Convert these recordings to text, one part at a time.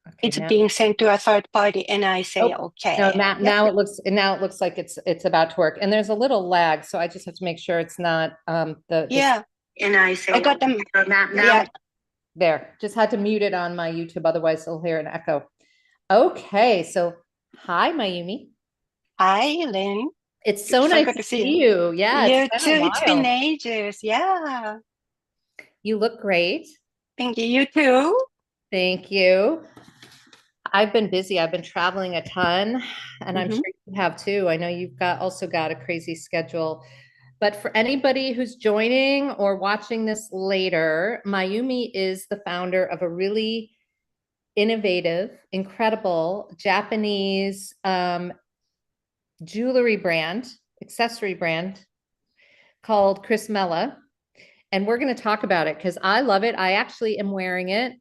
Okay, It's being sent to a third party, and I say, oh, no, okay. now, Yep. now it looks like it's about to work. And there's a little lag, so I just have to make sure it's not the Yeah. and I I say, got them. now Yeah. there. Just had to mute it on my YouTube, otherwise you'll hear an echo. Okay, so hi, Mayumi. Hi, Lynn. It's so It's so nice good to to see see you. you. Yeah, it's You been too. a It's been while. ages. Yeah. You look great. Thank you. You too. Thank you. I've been busy. I've been traveling a ton, and I'm Hmm. sure you have too. I know you've got also got a crazy schedule. But for anybody who's joining or watching this later, Mayumi is the founder of a really innovative, incredible Japanese jewelry brand, accessory brand called Chrysmela. And we're going to talk about it because I love it. I actually am wearing it.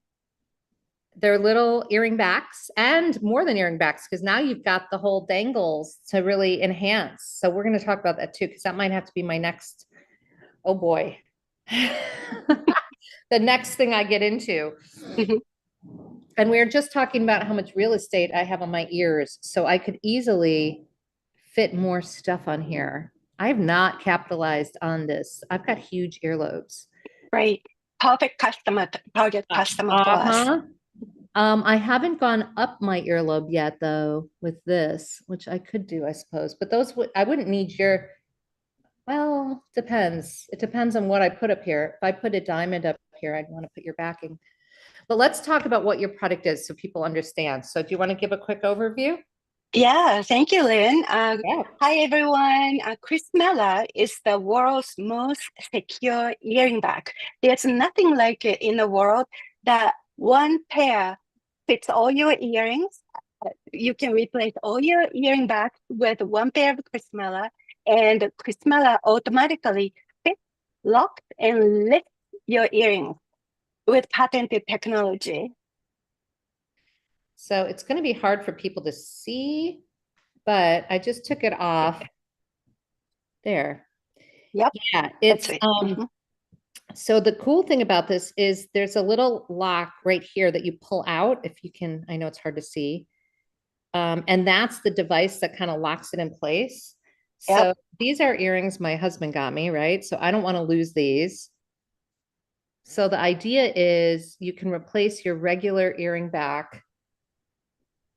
They're little earring backs and more than earring backs because now you've got the whole dangles to really enhance. So we're going to talk about that too because that might have to be my next, oh boy, the next thing I get into. Hmm. And we were just talking about how much real estate I have on my ears. So I could easily fit more stuff on here. I have not capitalized on this. I've got huge earlobes. Great. Perfect customer, target customer for us. Uh-huh. I haven't gone up my earlobe yet, though, with this, which I could do, I suppose. But those would I wouldn't need your, well, depends. It depends on what I put up here. If I put a diamond up here, I'd want to put your backing. But let's talk about what your product is so people understand. So do you want to give a quick overview? Yeah, thank you, Lynn. Yeah. Hi, everyone. Chrysmela is the world's most secure earring bag. There's nothing like it in the world that one pair fits all your earrings. You can replace all your earring bags with one pair of Chrysmela, and Chrysmela automatically fits, locks, and lifts your earrings with patented technology. So it's going to be hard for people to see, but I just took it off there. Yep, Yeah, that's it's it. Mhm. so the cool thing about this is there's a little lock right here that you pull out if you can, I know it's hard to see. And that's the device that kind of locks it in place. Yep. So these are earrings my husband got me, right? So I don't want to lose these. So the idea is you can replace your regular earring back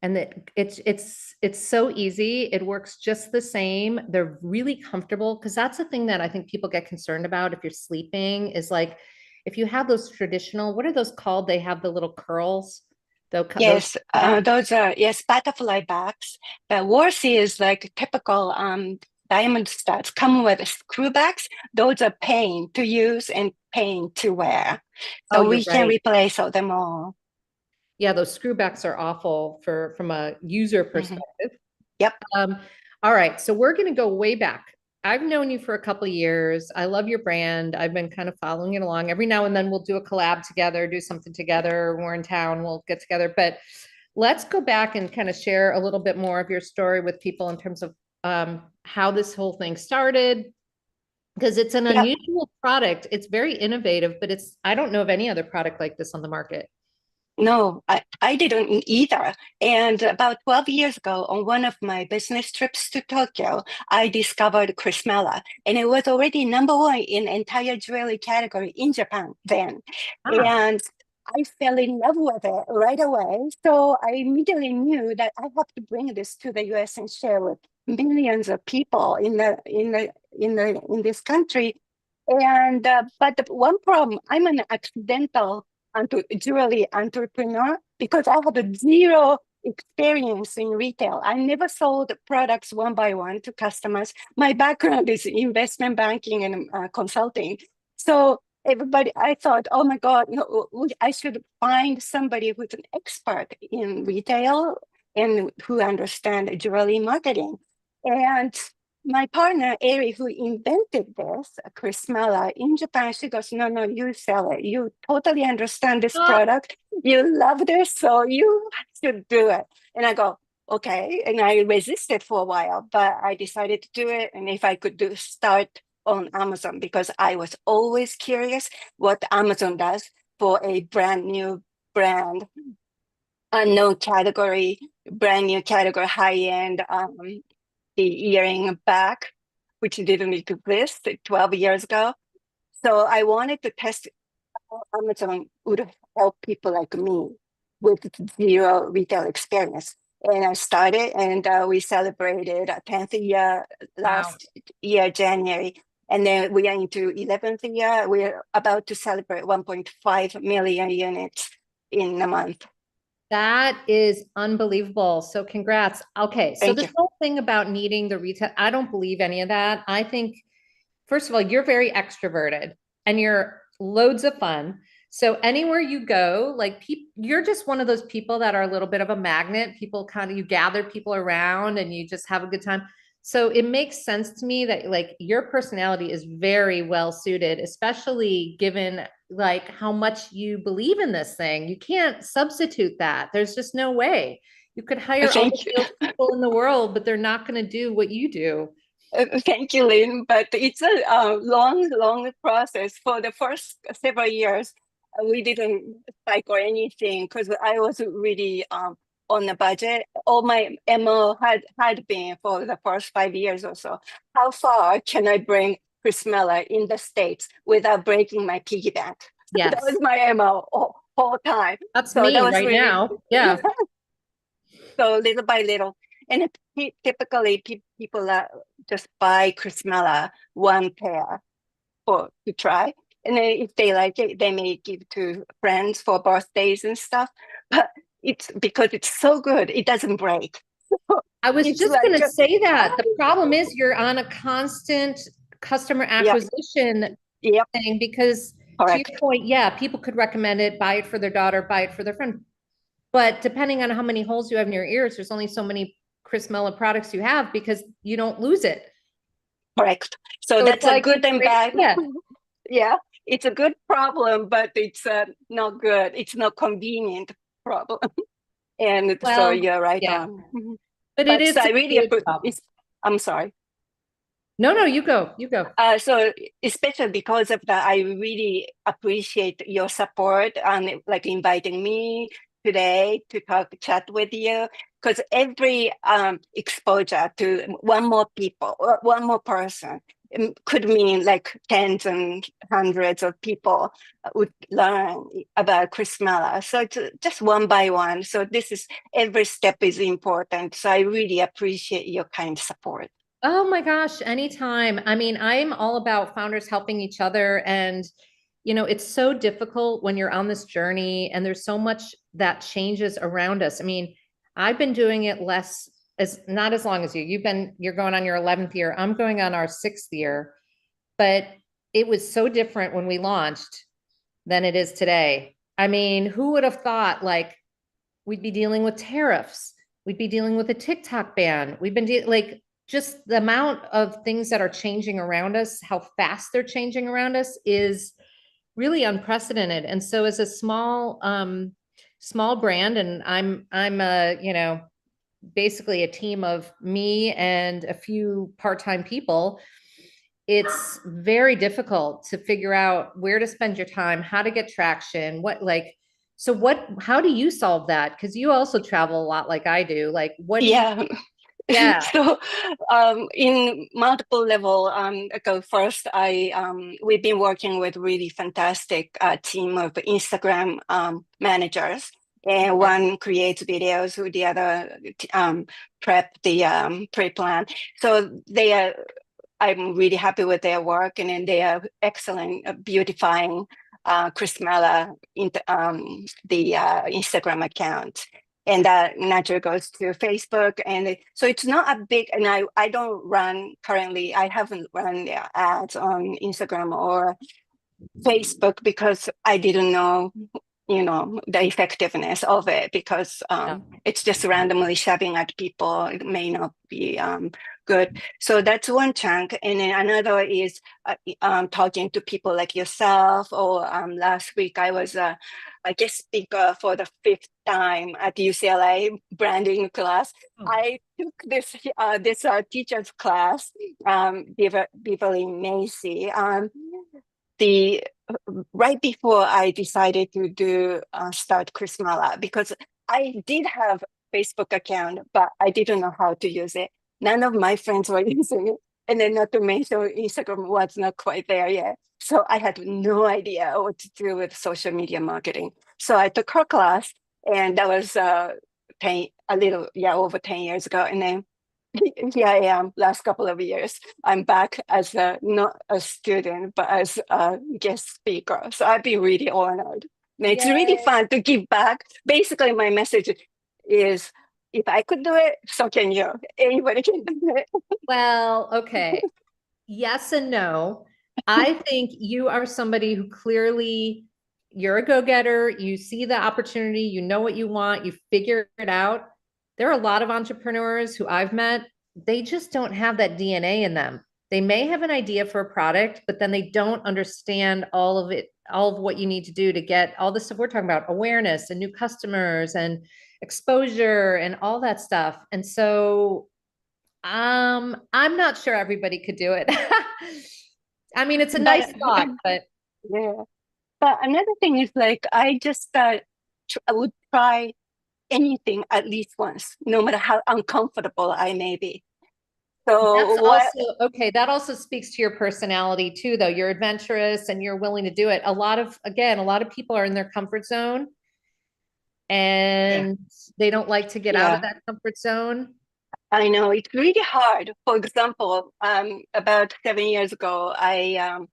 and that it's so easy. It works just the same. They're really comfortable because that's the thing that I think people get concerned about if you're sleeping is like if you have those traditional, what are those called? They have the little curls. Those Yes, those are, yes, butterfly backs. The worst is like typical diamond studs come with screw backs. Those are pain to use and pain to wear. oh, So you're we can right. replace all them all. Yeah, those screwbacks are awful for from a user Mhm. perspective. Yep. Um, all right, so we're going to go way back. I've known you for a couple of years. I love your brand. I've been kind of following it along. Every now and then we'll do a collab together, do something together. When we're in town, we'll get together. But let's go back and kind of share a little bit more of your story with people in terms of how this whole thing started, because it's an Yep. unusual product. It's very innovative, but it's I don't know of any other product like this on the market. No, I didn't either. And about 12 years ago, on one of my business trips to Tokyo, I discovered Chrysmela, and it was already number one in entire jewelry category in Japan then. Ah, And I fell in love with it right away. So I immediately knew that I have to bring this to the US and share with millions of people in this country. And but the one problem, I'm an accidental jewelry entrepreneur because I had a zero experience in retail. I never sold products one by one to customers. My background is investment banking and consulting. So everybody, I thought, oh my God, no, I should find somebody who's an expert in retail and who understands jewelry marketing. And my partner, Eri, who invented this, Chris Mala, in Japan, she goes, no, no, you sell it. You totally understand this ah, product. You love this, so you should do it. And I go, okay. And I resisted for a while, but I decided to do it. And if I could start on Amazon, because I was always curious what Amazon does for a brand new brand. unknown category, brand new category, high-end the earring back, which didn't exist 12 years ago. So I wanted to test how Amazon would help people like me with zero retail experience. And I started, and we celebrated a 10th year Wow. last year, January. And then we are into 11th year. We're about to celebrate 1.5 million units in a month. That is unbelievable. So congrats. Okay. So Thank this you. whole thing about needing the retail, I don't believe any of that. I think, first of all, you're very extroverted and you're loads of fun. So anywhere you go, like you're just one of those people that are a little bit of a magnet. People kind of, you gather people around and you just have a good time. So it makes sense to me that like your personality is very well suited, especially given like how much you believe in this thing. You can't substitute that. There's just no way. You could hire all the Thank you. salespeople in the world, but they're not going to do what you do. Thank you, Lynn. But it's a long, long process. For the first several years, we didn't spike or anything because I was really on a budget. All my MO had been for the first 5 years or so. How far can I bring Chrysmela in the States without breaking my piggy bank? That was Yes. my MO whole time. That's So that me was right really now. Yeah. so little by little. And typically people just buy Chrysmela one pair to try. And then if they like it, they may give to friends for birthdays and stuff. But it's because it's so good, it doesn't break. I was It's just like, going to say that. The problem is you're on a constant customer yep, acquisition yep, thing because to your correct, point, yeah, people could recommend it, buy it for their daughter, buy it for their friend. But depending on how many holes you have in your ears, there's only so many Chris Mella products you have because you don't lose it. correct. So So it's that's a like good it's and great. bad. Yeah. Yeah, it's a good problem, but it's not good. It's not convenient problem. And so Well, you're right yeah. on. But it But is so a I really good problem. I'm sorry. No, no, you go. You go. So especially because of that, I really appreciate your support and like inviting me today to chat with you. Because every exposure to one more people or one more person could mean like tens and hundreds of people would learn about Chrysmela. So it's just one by one. So this is every step is important. So I really appreciate your kind support. Oh my gosh, anytime. I mean, I'm all about founders helping each other. And, it's so difficult when you're on this journey and there's so much that changes around us. I mean, I've been doing it less as not as long as you. You're going on your 11th year. I'm going on our 6th year. But it was so different when we launched than it is today. I mean, who would have thought like we'd be dealing with tariffs? We'd be dealing with a TikTok ban. We've been like just the amount of things that are changing around us, how fast they're changing around us is really unprecedented. And so as a small brand, and I'm basically a team of me and a few part-time people, it's very difficult to figure out where to spend your time, how to get traction, how do you solve that? Because you also travel a lot like I do. Like, what do you, Yeah. yeah. So in multiple level, go first, we've been working with really fantastic team of Instagram managers. And one creates videos, who the other prep the pre-plan. So I'm really happy with their work, and then they are excellent at beautifying Chrysmela in the Instagram account. And that naturally goes to Facebook. And so it's not a big, and I don't run currently, I haven't run the ads on Instagram or Facebook because I didn't know, the effectiveness of it, because Yeah. it's just randomly shoving at people. It may not be good. So that's one chunk. And then another is talking to people like yourself. Or last week I was a guest speaker for the fifth time at UCLA branding class. Oh, I took this teacher's class, Beverly Macy. The right before I decided to do start Chrysmela, because I did have Facebook account, but I didn't know how to use it. None of my friends were using it. And then not to mention Instagram was not quite there yet. So I had no idea what to do with social media marketing. So I took her class, and that was over 10 years ago. And then here I am last couple of years. I'm back as not a student, but as a guest speaker. So I've been really honored. And it's really Yay. fun to give back. Basically, my message is if I could do it, so can you. Anybody can do it. Well, okay. Yes and no. I think you are somebody who clearly you're a go-getter, you see the opportunity, you know what you want, you figure it out. There are a lot of entrepreneurs who I've met, they just don't have that DNA in them. They may have an idea for a product, but then they don't understand all of it, all of what you need to do to get all the stuff we're talking about, awareness and new customers and exposure and all that stuff. And so I'm not sure everybody could do it. I mean, it's a nice But thought, but yeah. But another thing is like I just I would try anything at least once, no matter how uncomfortable I may be. that's So what? also okay. That also speaks to your personality too, though. You're adventurous and you're willing to do it. A lot of people are in their comfort zone Yeah, and they don't like to get out of yeah. that comfort zone. I know it's really hard. For example, about 7 years ago, I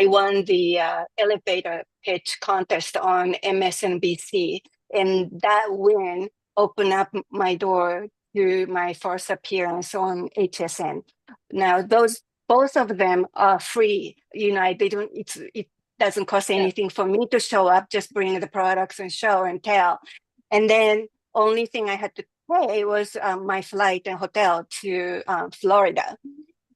won the elevator pitch contest on MSNBC, and that win opened up my door to my first appearance on HSN. Now, those both of them are free. You know, they don't. It doesn't cost Yeah. anything for me to show up. Just bring the products and show and tell. And then only thing I had to pay was my flight and hotel to Florida.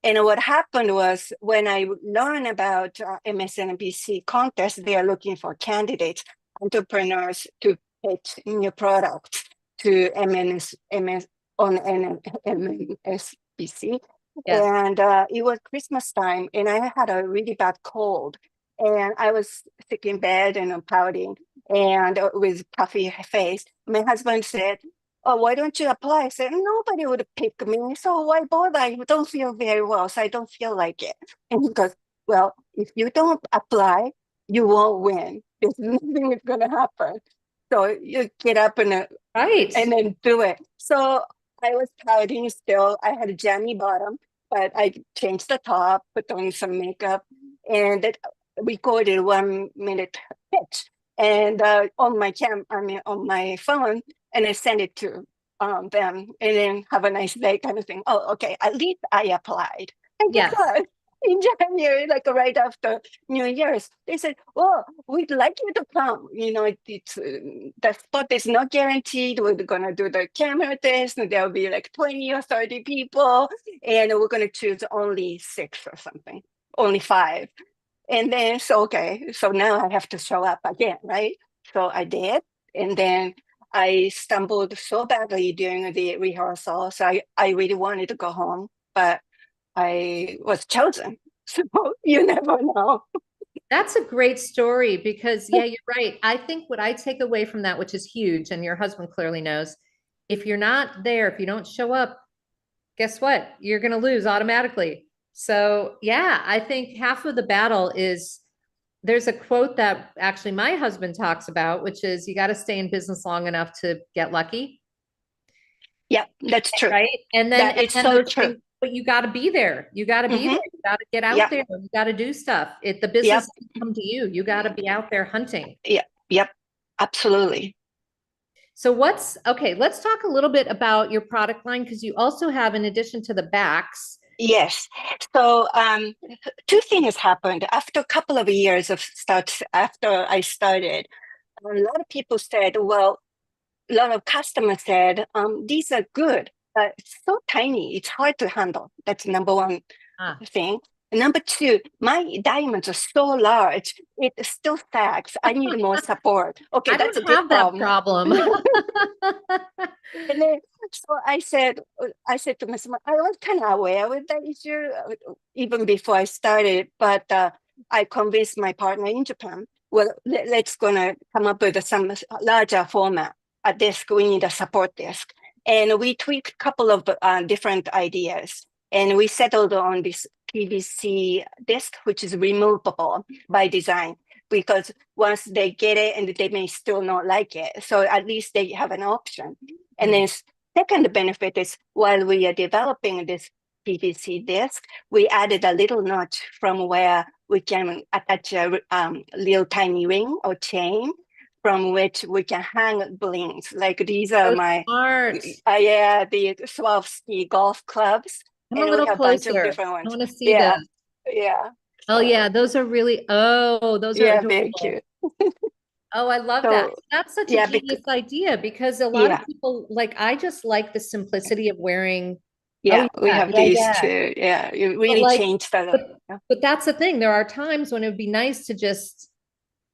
And what happened was when I learned about MSNBC contest, they are looking for candidates, entrepreneurs to pitch new products to on MSNBC. Yeah. And it was Christmas time, and I had a really bad cold. And I was sick in bed and pouting and with puffy face. My husband said, oh, why don't you apply? I said, nobody would pick me. So why bother? I don't feel very well, so I don't feel like it. And he goes, well, if you don't apply, you won't win. There's nothing is going to happen. So you get up Right. and then do it. So I was pouting still. I had a jammy bottom, but I changed the top, put on some makeup, and it recorded 1 minute pitch. And on my phone, and I sent it to them, and then have a nice day kind of thing. Oh, okay. At least I applied. And guess Yes. what? In January, like right after New Year's, they said, "Well, we'd like you to come. You know, it's the spot is not guaranteed. We're gonna do the camera test, and there'll be like 20 or 30 people, and we're gonna choose only 6 or something, only 5." And then, so okay, so now I have to show up again, right? So I did, and then I stumbled so badly during the rehearsal, so I really wanted to go home, but I was chosen. So you never know. That's a great story because, yeah, you're right. I think what I take away from that, which is huge, and your husband clearly knows, if you're not there, if you don't show up, guess what? You're going to lose automatically. So, yeah, I think half of the battle is there's a quote that actually my husband talks about, which is you got to stay in business long enough to get lucky, Yeah, that's true. right? That And is then so those true. things, but you got to be there. You got to be Hmm. there. You got to get out Yep, there. You got to do stuff. The business yep, doesn't come to you. You got to be out there hunting. yep, yep, absolutely. So what's okay, let's talk a little bit about your product line because you also have, in addition to the backs, Yes. So two things happened after a couple of years of start after I started. A lot of people said, well, a lot of customers said, these are good, but it's so tiny, it's hard to handle. That's number one ah, thing. Number two, my diamonds are so large, it still sags. I need more support. Okay, I that's a don't good have that problem. problem. And then, so I said to myself, I was kind of aware with that issue even before I started, but I convinced my partner in Japan, well, let's gonna come up with some larger format. a disc, we need a support disc. And we tweaked a couple of different ideas. And we settled on this PVC disc, which is removable by design, because once they get it and they may still not like it. So at least they have an option. And then second benefit is while we are developing this PVC disc, we added a little notch from where we can attach a little tiny ring or chain from which we can hang blings. Like these are my, smart. yeah, the Swarovski golf clubs. Come a And we little have a bunch of closer. different I ones. want to see this. Yeah, yeah. Oh yeah, those are really, oh, those are Yeah, very adorable. cute. Oh, I love that. So That's such a yeah, genius idea because a lot of yeah, people like, I just like the simplicity of wearing. Oh yeah, we yeah, have yeah, these yeah. too. Yeah, you But really like, changed the. but, but that's the thing. There are times when it would be nice to just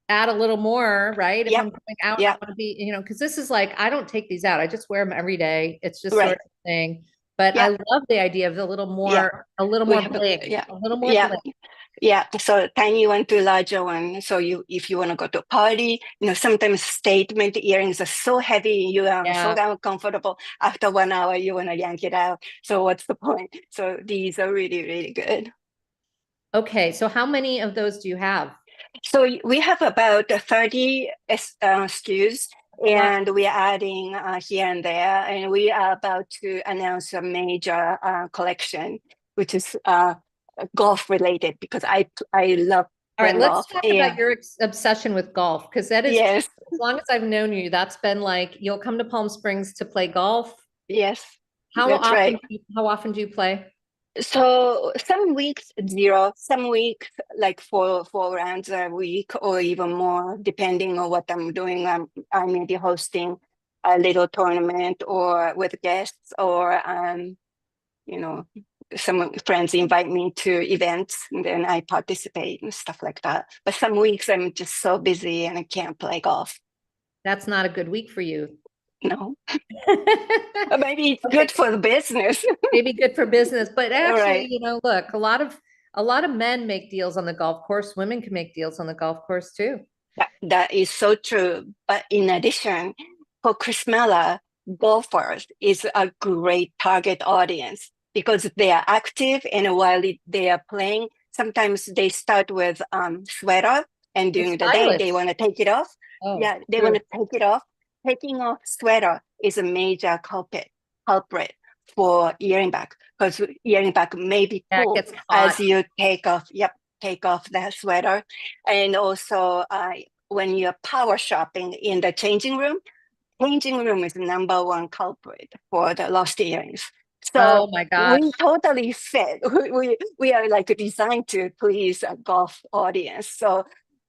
add a little more, right? If Yep, I'm going out and I yep, want to be, because this is like, I don't take these out. I just wear them every day. It's just sort right. of a thing. But I Yep, love the idea of yeah. a little We more have, bling, yeah, a little more yeah. bling. Yeah, so tiny one to larger one. So if you want to go to a party, sometimes statement earrings are so heavy, you are so Yeah. uncomfortable. After 1 hour, you want to yank it out. So what's the point? So these are really, really good. Okay. So how many of those do you have? So we have about 30 SKUs, Wow. and we are adding here and there. And we are about to announce a major collection, which is golf related because I love All right, playing let's golf. talk about Yeah. your obsession with golf because that is, Yes. as long as I've known you, that's been like you'll come to Palm Springs to play golf. Yes. How That's often right. do how often do you play? So some weeks zero, some weeks like four rounds a week or even more, depending on what I'm doing. I may be hosting a little tournament or with guests, or you know, some friends invite me to events and then I participate and stuff like that. But some weeks I'm just so busy and I can't play golf. That's not a good week for you. No, or maybe it's Okay, good for the business. maybe good for business, but All actually, right. look, a lot of men make deals on the golf course. Women can make deals on the golf course too. That is so true. But in addition, for Chrysmela, golfers is a great target audience because they are active and while they are playing, sometimes they start with sweater and It's during the day they stylish. want to take it off. Oh, Yeah, they want true. to take it off. Taking off sweater is a major culprit for earring back because earring back may be Yeah, it pulled gets as hot. you take off. Yep, take off that sweater. And also, when you're power shopping in the changing room is the number one culprit for the lost earrings. So Oh my we gosh. totally fit. We are like designed to please a golf audience. So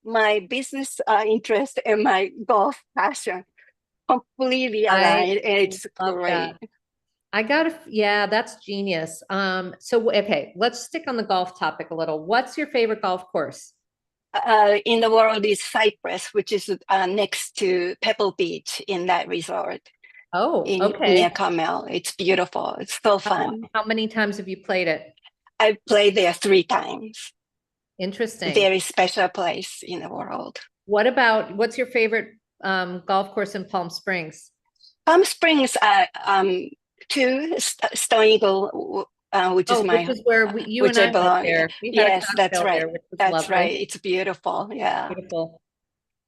my business interest and my golf passion completely I aligned, and it's love great. that. Yeah, that's genius. So okay, let's stick on the golf topic a little. What's your favorite golf course? In the world is Cyprus, which is next to Pebble Beach in that resort Oh, in near okay. Carmel. It's beautiful. It's so How, fun. how many times have you played it? I've played there 3 times. Interesting. Very special place in the world. What's your favorite golf course in Palm Springs? Palm Springs, to Stone Eagle, which is Oh, which my, is where you and which I I went belong. there. We had a Yes, that's cocktail right. there, which was That's right. lovely. It's beautiful. Yeah. Beautiful.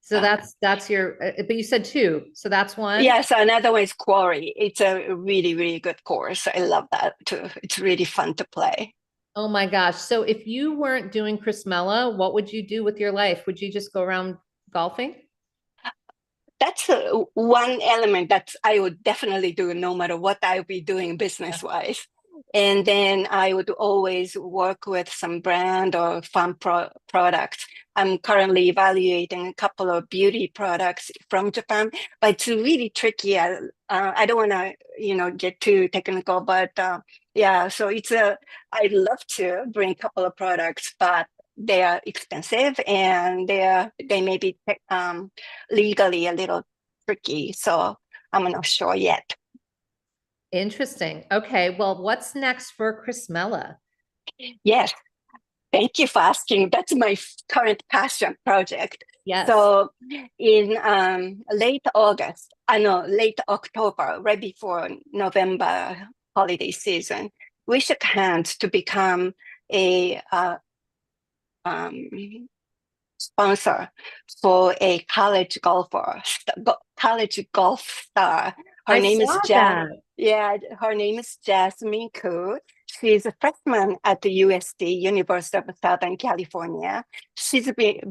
So Uh, that's your, but you said two. So that's one. yeah. So another one is Quarry. It's a really, really good course. I love that too. It's really fun to play. Oh my gosh. So if you weren't doing Chrysmela, what would you do with your life? Would you just go around golfing? That's one element that I would definitely do no matter what I'll be doing business wise. And then I would always work with some brand or fun products. I'm currently evaluating a couple of beauty products from Japan, but it's really tricky. I don't want to, get too technical, but yeah, so I'd love to bring a couple of products, but they are expensive and they may be legally a little tricky. So I'm not sure yet. Interesting. Okay. Well, what's next for Chrysmela? Yes, thank you for asking. That's my current passion project. Yes. So in late August, I know late October, right before November holiday season, we shook hands to become a um, sponsor for a college golf star. Her I name is saw that. Yeah, her name is Jasmine Koo. She's a freshman at the USD, University of Southern California.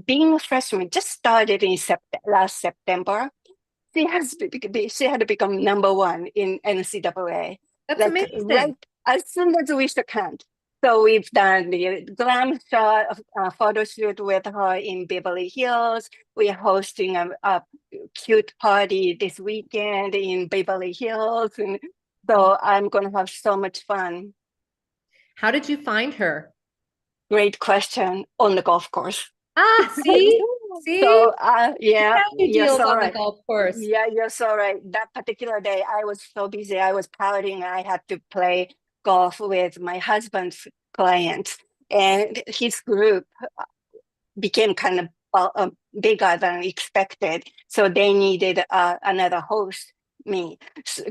Being a freshman, just started in last September. She had become number one in NCAA, That's like amazing. right as soon as we shook hands. So we've done the glam shot photo shoot with her in Beverly Hills. We are hosting a cute party this weekend in Beverly Hills, and so I'm gonna have so much fun. How did you find her? Great question on the golf course. Ah, see, see, So yeah, value you're deals so on the right. golf course. Yeah, you're so right. That particular day, I was so busy. I was pouting. I had to play golf with my husband's client, and his group became kind of bigger than expected. So they needed another host, me,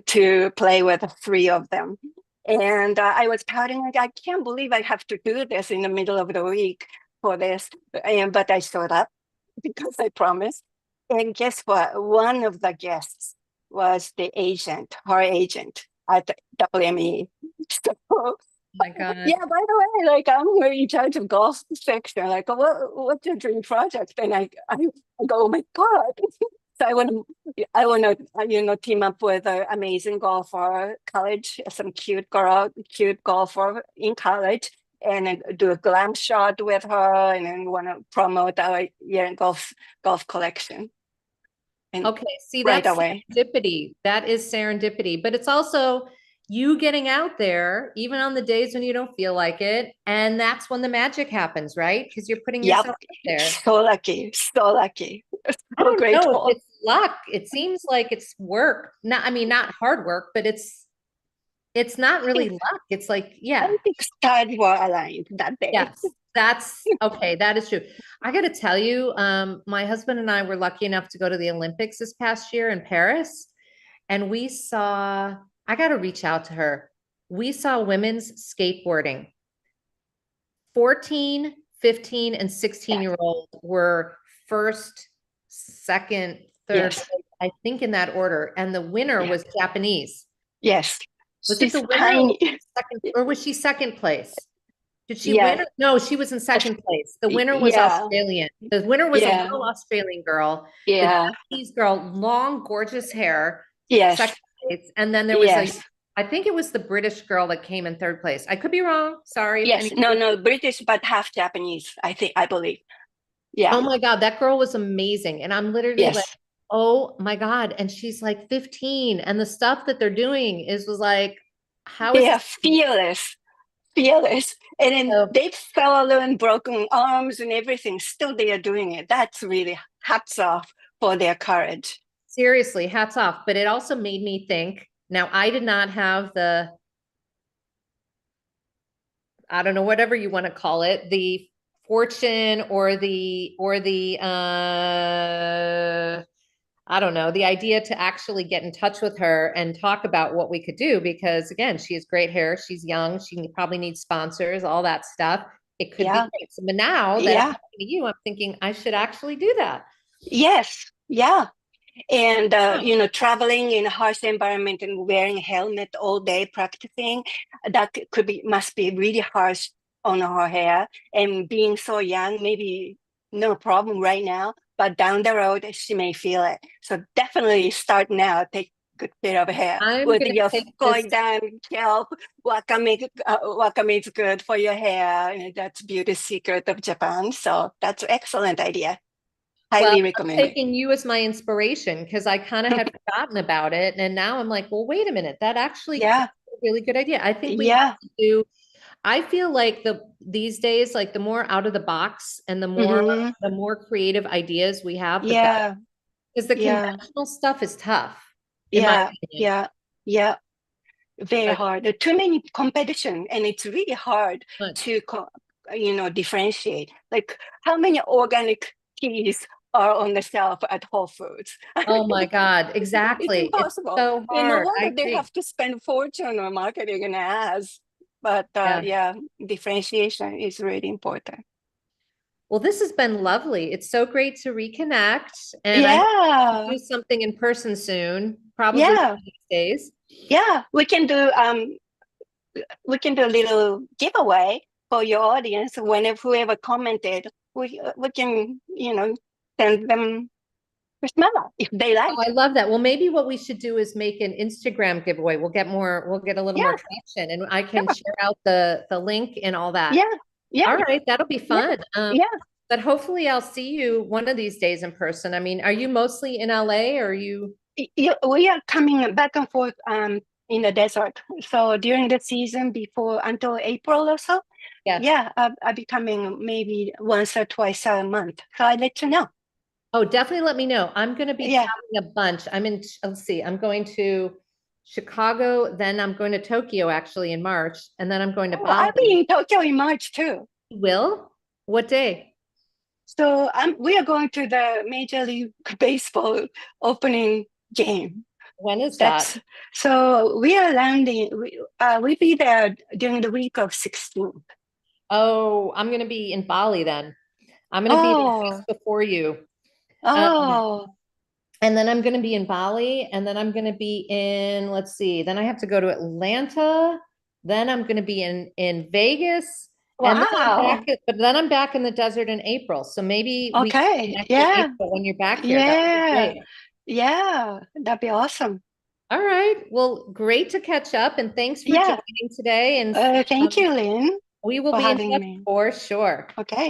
to play with three of them. And I was pouting like, I can't believe I have to do this in the middle of the week for this. But I showed up because I promised. And guess what? One of the guests was her agent at WME. So Oh my God. yeah, by the way, like I'm in charge of golf section. Like, what's your dream project? And I go, oh my God. So I want to, team up with an amazing golfer, college, some cute golfer in college, and then do a glam shot with her, and then want to promote our year golf collection. And Okay, see, right that's away. serendipity. That is serendipity, but it's also you getting out there, even on the days when you don't feel like it. And that's when the magic happens, right? Because you're putting Yep. yourself out there. So lucky. So lucky. I So don't know if grateful. it's luck. It seems like it's work. Not, I mean, not hard work, but it's not really luck. It's like, I yeah, think stars were aligned that day. yes, that's okay. That is true. I got to tell you, my husband and I were lucky enough to go to the Olympics this past year in Paris, and we saw, I got to reach out to her. We saw women's skateboarding. 14, 15, and 16-year-old were first, second, third, Yes. I think in that order. And the winner Yeah. was Japanese. Yes. Was it She's the winner or was tiny. she second, or was she second place? Did she win? Yeah. No, she was in second place. The winner was Yeah. Australian. The winner was a Yeah. little Australian girl. The Yeah. Japanese girl, long, gorgeous hair, Yes. second place. And then there was Yes. I think it was the British girl that came in third place. I could be wrong. Sorry if Yes. No, anybody. no, British, but half Japanese, I believe. Yeah. Oh my God, that girl was amazing. And I'm literally like, Yes. oh my God. And she's like 15. And the stuff that they're doing was like, how is They this? are fearless, fearless. And then So they fell and broken arms and everything. Still, they are doing it. That's really hats off for their courage. seriously, hats off. But it also made me think. Now, I did not have I don't know, whatever you want to call it, the fortune or I don't know, the idea to actually get in touch with her and talk about what we could do because again, she has great hair, she's young, she probably needs sponsors, all that stuff. It could be Yeah. great. So, but now that I'm Yeah. talking to you, I'm thinking I should actually do that. Yes. Yeah. And Oh, traveling in a harsh environment and wearing a helmet all day practicing, that must be really harsh on her hair. And being so young, maybe no problem right now, but down the road she may feel it. So definitely start now. Take good care of hair I'm with gonna your take this. going down kelp. Wakame is good for your hair, and that's beauty secret of Japan. So that's an excellent idea. Well, Highly I'm recommend it. taking you as my inspiration because I kind of had forgotten about it. And now I'm like, well, wait a minute. That actually could Yeah. be a really good idea. I think we have Yeah. to do, I feel like these days, like the more out of the box and Hmm. the more creative ideas we have, the better. Yeah, Because the yeah, conventional stuff is tough, in my yeah, opinion. yeah, yeah. Very But, hard. There are too many competition, and it's really hard but to differentiate. Like how many organic teas are on the shelf at Whole Foods. Oh my God, It's exactly. It's impossible. so No hard. I wonder they agree. have to spend fortune on marketing and ads. But Yeah. yeah, differentiation is really important. Well, this has been lovely. It's so great to reconnect. And I hope to Yeah, do something in person soon, probably one yeah, of these days. yeah. We can do a little giveaway for your audience. Whenever whoever commented, we can send them Chrysmela if they Oh, like. I love that. Well, maybe what we should do is make an Instagram giveaway. We'll get a little more Yeah, traction and I can sure. share out the link and all that. Yeah, yeah, All right, that'll be yeah, fun. yeah. But hopefully I'll see you one of these days in person. I mean, are you mostly in LA or are you? We are coming back and forth in the desert. So during the season before until April or so, Yes. yeah, I'll be coming maybe once or twice a month. So I let you know. Oh, definitely let me know. I'm going to be Yeah. traveling a bunch. Let's see, I'm going to Chicago, then I'm going to Tokyo actually in March, and then I'm going to Oh, I'll be Bali. in Tokyo in March too. Will? What day? So we are going to the Major League Baseball opening game. When is that? That's so we are landing. We'll be there during the week of 16th. Oh, I'm going to be in Bali then. I'm going to be there Oh, just before you. Um, oh, and then I'm going to be in Bali, and then I'm going to be in, let's see, then I have to go to Atlanta. Then I'm going to be in Vegas, and then wow. but then I'm back in the desert in April. So maybe we can Okay. connect in Yeah. April when you're back here. That would be Yeah. great. Yeah. That'd be awesome. All right. Well, great to catch up, and thanks for Yeah. joining today. And Thank um, you, Lynn, we will for be in having touch me. for sure. Okay.